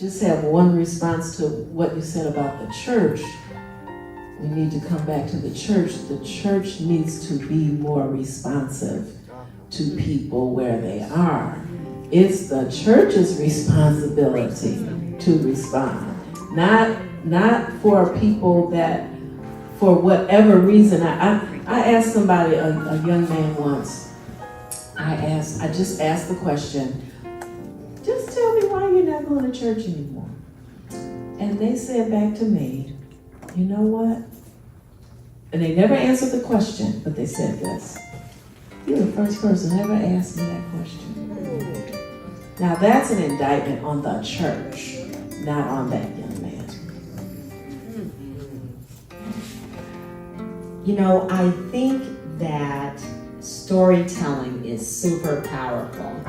just have one response to what you said about the church. We need to come back to the church. The church needs to be more responsive to people where they are. It's the church's responsibility to respond. Not for people that, for whatever reason. I asked somebody, a young man once, I just asked the question, just tell me why you're not going to church anymore. And they said back to me, you know what? And they never answered the question, but they said this. You're the first person who ever asked me that question. Now that's an indictment on the church, not on that young man. You know, I think that storytelling is super powerful.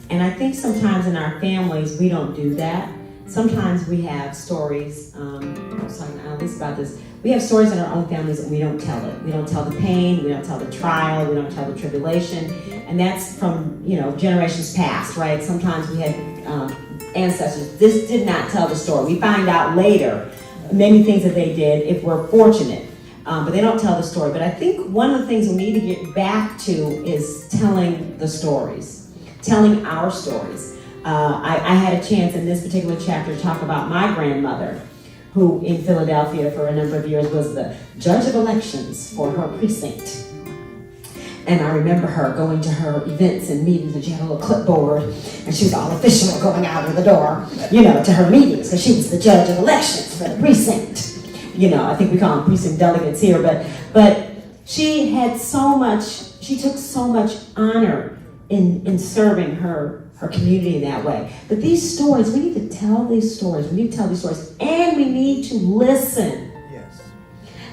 And I think sometimes in our families, we don't do that. Sometimes we have stories, I was talking to Alice about this, we have stories in our own families and we don't tell it. We don't tell the pain, we don't tell the trial, we don't tell the tribulation. And that's from, generations past, right? Sometimes we had ancestors, this did not tell the story. We find out later many things that they did if we're fortunate. But they don't tell the story. But I think one of the things we need to get back to is telling the stories, telling our stories. I had a chance in this particular chapter to talk about my grandmother, who in Philadelphia for a number of years was the judge of elections for her precinct. And I remember her going to her events and meetings, and she had a little clipboard, and she was all official going out of the door, to her meetings, because she was the judge of elections for the precinct. I think we call them precinct delegates here, but she had she took so much honor in serving her community in that way. But these stories, we need to tell these stories. We need to tell these stories, and we need to listen. Yes.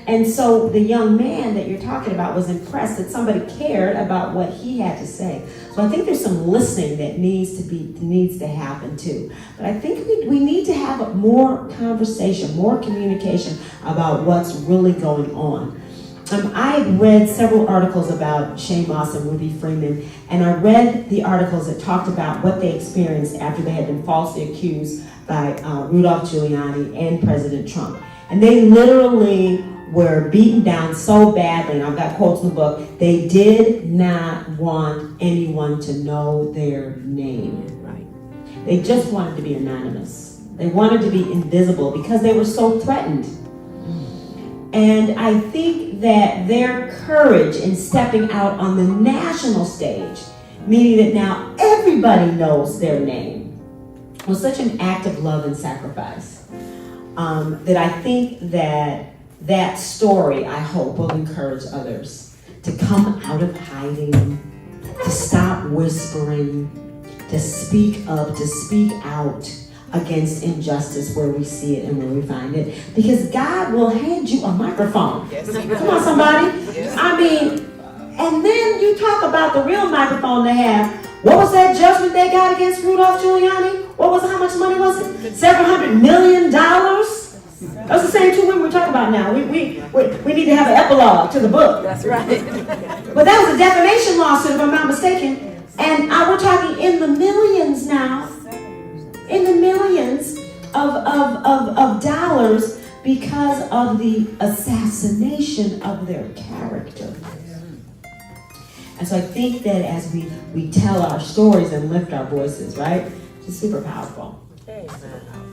And so the young man that you're talking about was impressed that somebody cared about what he had to say. So I think there's some listening that needs to happen too. But I think we need to have more conversation, more communication about what's really going on. I read several articles about Shane Moss and Ruby Freeman, and I read the articles that talked about what they experienced after they had been falsely accused by Rudolph Giuliani and President Trump. And they literally were beaten down so badly, and I've got quotes in the book, they did not want anyone to know their name. Right. They just wanted to be anonymous. They wanted to be invisible because they were so threatened. And I think that their courage in stepping out on the national stage, meaning that now everybody knows their name, was such an act of love and sacrifice that I think that story, I hope, will encourage others to come out of hiding, to stop whispering, to speak up, to speak out against injustice where we see it and where we find it. Because God will hand you a microphone. Yes. Come on, somebody. Yes. I mean, and then you talk about the real microphone they have. What was that judgment they got against Rudolph Giuliani? How much money was it? Several $100 million? That's the same two women we're talking about now. We need to have an epilogue to the book. That's right. But that was a defamation lawsuit, if I'm not mistaken. And we're talking in the millions now. In the millions of dollars because of the assassination of their character. And so I think that as we tell our stories and lift our voices, right? It's super powerful. Amen.